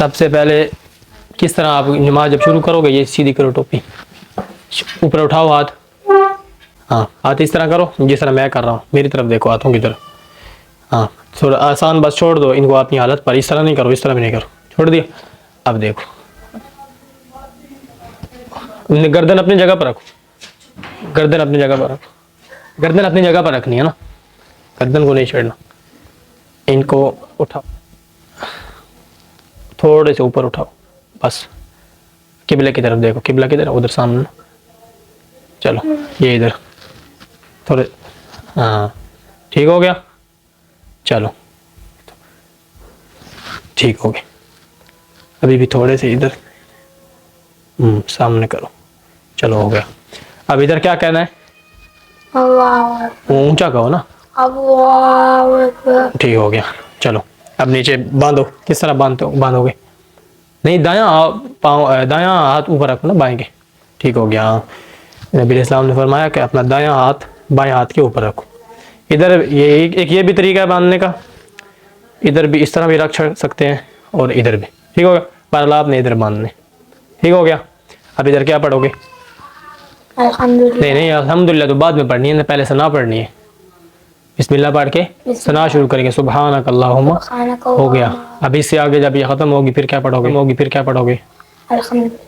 سب سے پہلے کس طرح آپ نماز جب شروع کرو گے یہ سیدھی کرو ٹوپی, اوپر اٹھاؤ ہاتھ, ہاں ہاتھ اس طرح کرو جس طرح میں کر رہا ہوں, میری طرف دیکھو ہاتھوں کی طرف, ہاں تھوڑا آسان, بس چھوڑ دو ان کو اپنی حالت پر, اس طرح نہیں کرو, اس طرح بھی نہیں کرو, چھوڑ دیا. اب دیکھو گردن اپنی جگہ پر رکھو, گردن اپنی جگہ پر رکھو, گردن اپنی جگہ پر رکھنی ہے نا, گردن کو نہیں چھیڑنا. ان کو اٹھاؤ, تھوڑے سے اوپر اٹھاؤ, بس قبلے کی طرف دیکھو, قبلہ کی طرف ادھر سامنے, چلو یہ ادھر تھوڑے, ہاں ٹھیک ہو گیا, چلو ٹھیک ہو گیا. ابھی بھی تھوڑے سے ادھر سامنے کرو, چلو ہو گیا. اب ادھر کیا کہنا ہے, اللہ اونچا کہو نا, اللہ اکبر. ٹھیک ہو گیا. چلو اب نیچے باندھو, کس طرح باندھو گے, نہیں دایاں پاؤں, دایاں ہاتھ اوپر رکھو نا بائیں کے, ٹھیک ہو گیا. نبی علیہ السلام نے فرمایا کہ اپنا دایاں ہاتھ بائیں ہاتھ کے اوپر رکھو. ادھر یہ بھی طریقہ ہے باندھنے کا, ادھر بھی اس طرح بھی رکھ سکتے ہیں اور ادھر بھی, ٹھیک ہوگا. پر آپ نے ادھر باندھنے, ٹھیک ہو گیا. اب ادھر کیا پڑھو گے, الحمدللہ. نہیں الحمدللہ تو بعد میں پڑھنی ہے, پہلے ثنا پڑھنی ہے. بسم اللہ پڑھ کے ثنا شروع کریں گے, سبحانک اللہم, ہو گیا. اب اس سے آگے جب یہ ختم ہوگی پھر کیا پڑھو گے,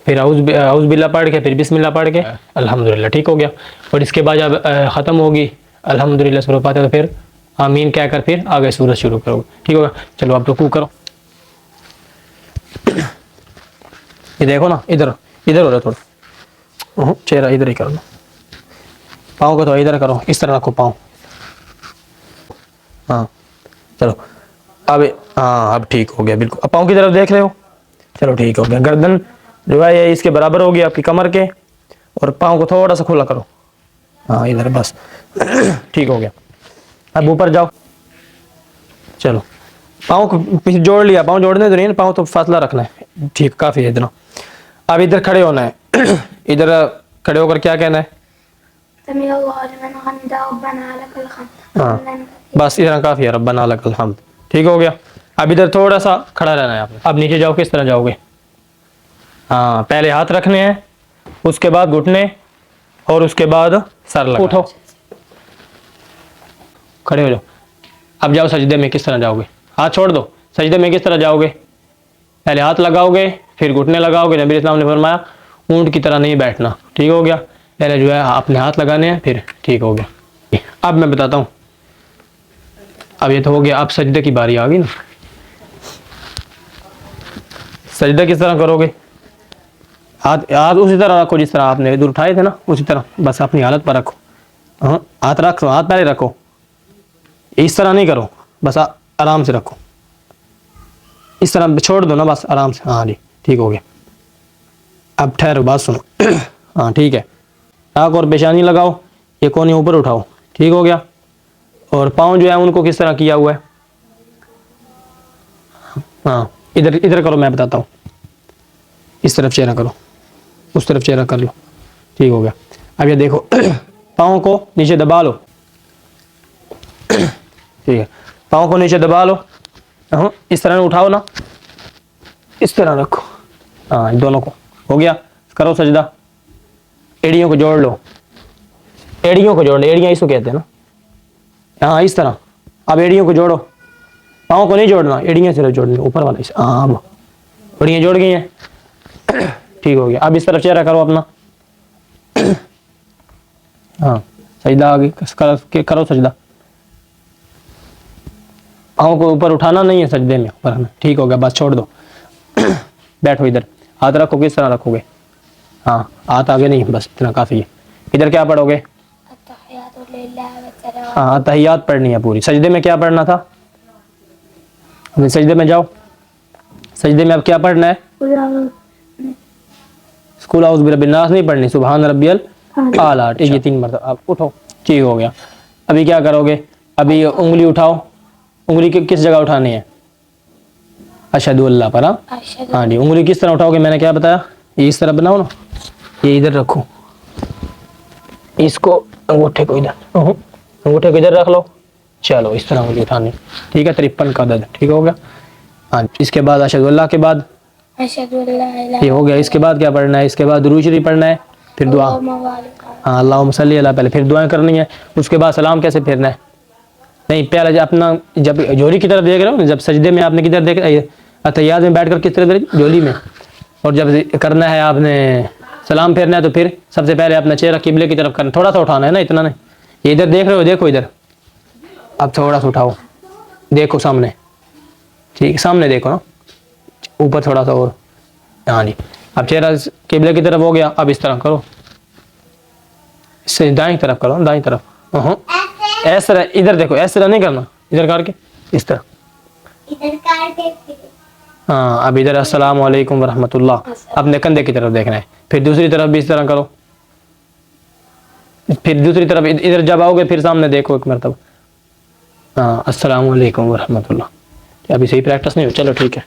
پھر اعوذ باللہ پڑھ کے پھر بسم اللہ پڑھ کے الحمدللہ, ٹھیک ہو گیا. اور اس کے بعد جب ختم ہوگی الحمدللہ سورہ فاتحہ, تو پھر آمین کہہ کر پھر آگے سورت شروع کرو, ٹھیک ہوگا. چلو اب رکوع کرو, یہ دیکھو نا ادھر ہو رہا تھوڑا, چہرہ ادھر ہی کرو, پاؤں کو تو ادھر کرو, اس طرح رکھو پاؤں, ہاں چلو اب, ہاں اب ٹھیک ہو گیا بالکل. اب پاؤں کی طرف دیکھ رہے ہو, چلو ٹھیک ہو گیا. گردن جو ہے اس کے برابر ہوگی آپ کی کمر کے, اور پاؤں کو تھوڑا سا کھلا کرو, ہاں ادھر, بس ٹھیک ہو گیا. اب اوپر جاؤ, چلو پاؤں کو پیچھے جوڑ لیا, پاؤں جوڑنے تو نہیں, پاؤں تو فاصلہ رکھنا ہے, ٹھیک کافی ہے اتنا. اب ادھر کھڑے ہونا ہے, ادھر کھڑے ہو کر کیا کہنا ہے, ہاں بس اتنا کافی ہے, ربنا لک الحمد, ٹھیک ہو گیا. اب ادھر تھوڑا سا کھڑا رہنا ہے آپ نے. اب نیچے جاؤ, کس طرح جاؤ گے, ہاں پہلے ہاتھ رکھنے ہیں, اس کے بعد گھٹنے, اور اس کے بعد سر لگا, اٹھو کھڑے ہو جاؤ. اب جاؤ سجدے میں, کس طرح جاؤ گے, ہاتھ چھوڑ دو, سجدے میں کس طرح جاؤ گے, پہلے ہاتھ لگاؤ گے پھر گھٹنے لگاؤ گے. نبی اسلام نے فرمایا اونٹ کی طرح نہیں بیٹھنا, ٹھیک ہو گیا. پہلے جو ہے اپنے ہاتھ لگانے ہیں, پھر ٹھیک ہو گیا. اب میں بتاتا ہوں, اب یہ تو ہو گیا, اب سجدے کی باری آ گئی نا. سجدہ کس طرح کرو گے, ہاتھ اسی طرح رکھو جس طرح آپ نے ادھر اٹھائے تھے نا, اسی طرح بس اپنی حالت پر رکھو. ہاں ہاتھ رکھو, ہاتھ پہلے رکھو, اس طرح نہیں کرو, بس آرام سے رکھو, اس طرح چھوڑ دو نا, بس آرام سے, ہاں جی ٹھیک ہو گیا. اب ٹھہرو, بات سنو, ہاں ٹھیک ہے. ناک اور پیشانی لگاؤ, یہ کونے اوپر اٹھاؤ, ٹھیک ہو گیا. اور پاؤں جو ہے ان کو کس طرح کیا ہوا ہے, ہاں ادھر کرو, میں بتاتا ہوں, اس طرف چہرہ کرو, اس طرف چہرہ کر لو, ٹھیک ہو گیا. اب یہ دیکھو, پاؤں کو نیچے دبا لو, ٹھیک ہے, پاؤں کو نیچے دبا لو, اس طرح اٹھاؤ نا, اس طرح رکھو, ہاں دونوں کو, ہو گیا. کرو سجدہ, ایڑیوں کو جوڑ لو, ایڑیوں کو جوڑ لو, ایڑیاں اس کو کہتے ہیں نا, ہاں اس طرح. اب ایڑیوں کو جوڑو, پاؤں کو نہیں جوڑنا, ایڑیاں صرف جوڑنی, اوپر والا, ہاں اب ایڑیاں جوڑ گئی ہیں, ٹھیک ہو گیا. اب اس طرف چہرہ کرو اپنا, ہاں سجدہ آگے کرو سجدہ, پاؤں کو اوپر اٹھانا نہیں ہے سجدے میں, اوپر, ٹھیک ہو گیا. بس چھوڑ دو, بیٹھو ادھر, ہاتھ رکھو, کس طرح رکھو گے, ہاں ہاتھ آگے نہیں, بس اتنا کافی ہے. ادھر کیا پڑھو گے, ہاں تحیات پڑھنی ہے پوری. سجدے میں کیا پڑھنا تھا, سجدے میں جاؤ, سجدے میں اب کیا پڑھنا ہے, قل اعوذ برب الناس نہیں پڑھنی, سبحان ربی الاعلیٰ, یہ 3 مرتبہ. اب اٹھو, ٹھیک ہو گیا. ابھی کیا کرو گے, ابھی انگلی اٹھاؤ, انگلی کس جگہ اٹھانی ہے, اشہد اللہ پر, ہاں جی. انگلی کس طرح اٹھاؤ گے, میں نے کیا بتایا, یہ اس طرح بناؤ نا, یہ ادھر رکھو, اس کو انگوٹھے کو ادھر رکھ لو, چلو اس طرح انگلی اٹھانی, ٹھیک ہے. 53 کا عدد, ٹھیک ہو گیا. ہاں اس کے بعد اشہد اللہ کے بعد أشهد أن لا إله یہ ہو گیا. اس کے بعد کیا پڑھنا ہے؟ اس کے بعد درود شریف پڑھنا ہے، پھر دعا. اللهم بارك على ہاں اللہم صلی اللہ، پہلے پھر دعائیں کرنی ہے. اس کے بعد سلام کیسے پھیرنا ہے؟ نہیں پہلے اپنا جب جھولی کی طرف دیکھ رہے ہو نا، جب سجدے میں آپ نے کدھر دیکھ اتحیات میں بیٹھ کر کس طرح جھولی میں، اور جب کرنا ہے آپ نے سلام پھیرنا ہے تو پھر سب سے پہلے اپنا چہرہ قبلے کی طرف کرنا، تھوڑا سا اٹھانا ہے نا، اتنا نہیں. یہ ادھر دیکھ رہے ہو، دیکھو ادھر، اب تھوڑا سا اٹھاؤ، دیکھو سامنے، ٹھیک سامنے دیکھو نا، اوپر تھوڑا سا اور. ہاں جی، اب چہرہ قبلے کی طرف ہو گیا. اب اس طرح کرو، اس سے دائیں طرف کرو، دائیں طرف. اس طرح ادھر دیکھو، اس طرح نہیں کرنا، ادھر کر کے اس طرح. ہاں اب ادھر السلام علیکم ورحمۃ اللہ، اپنے کندھے کی طرف دیکھنا ہے. پھر دوسری طرف بھی اس طرح کرو، پھر دوسری طرف ادھر جب آؤ گے پھر سامنے دیکھو ایک مرتبہ. ہاں السلام علیکم ورحمۃ اللہ. ابھی صحیح پریکٹس نہیں ہو، چلو ٹھیک ہے.